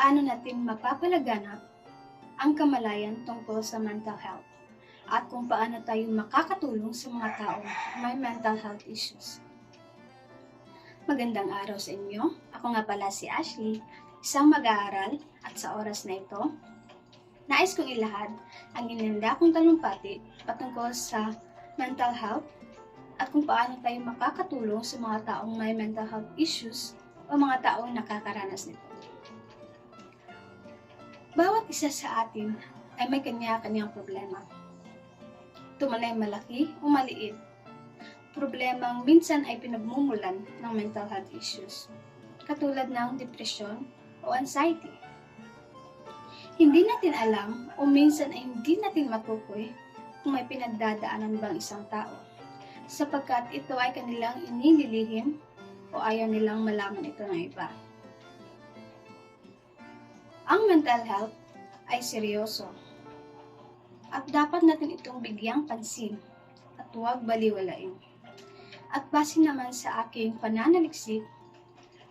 paano natin mapapalaganap ang kamalayan tungkol sa mental health at kung paano tayo makakatulong sa mga taong may mental health issues. Magandang araw sa inyo. Ako nga pala si Ashley, isang mag-aaral, at sa oras na ito, nais kong ilahad ang ininda kong talumpati patungkol sa mental health at kung paano tayo makakatulong sa mga taong may mental health issues o mga taong nakakaranas nito. Bawat isa sa atin ay may kanya-kanyang problema. Ito man ay malaki o maliit. Problemang minsan ay pinagmumulan ng mental health issues, katulad ng depression o anxiety. Hindi natin alam o minsan ay hindi natin matukoy kung may pinagdadaanan bang isang tao, sapagkat ito ay kanilang ininilihim o ayaw nilang malaman ito ng iba. Ang mental health ay seryoso at dapat natin itong bigyang pansin at huwag baliwalain. At base naman sa aking pananaliksik,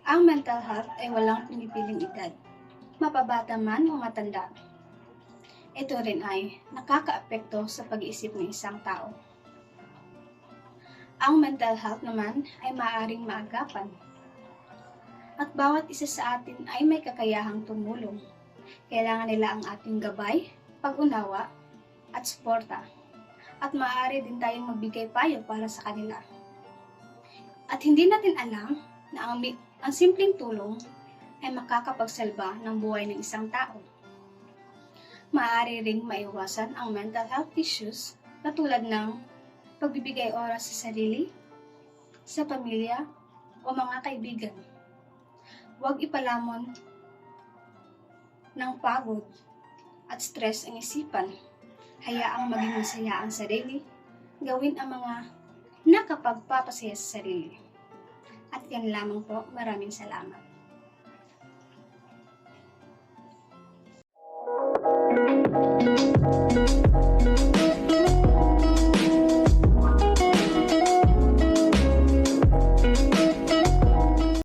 ang mental health ay walang pinipiling edad, mapabata man o matanda. Ito rin ay nakakaapekto sa pag-iisip ng isang tao. Ang mental health naman ay maaaring maagapan. At bawat isa sa atin ay may kakayahang tumulong. Kailangan nila ang ating gabay, pag-unawa, at suporta. At maaari din tayong magbigay payo para sa kanila. At hindi natin alam na ang simpleng tulong ay makakapagsalba ng buhay ng isang tao. Maaari ring maiwasan ang mental health issues katulad ng pagbibigay oras sa sarili, sa pamilya, o mga kaibigan. Huwag ipalamon ng pagod at stress ang isipan. Hayaang maging masaya ang sarili, gawin ang mga nakapagpapasaya sa sarili. At yan lamang po, maraming salamat.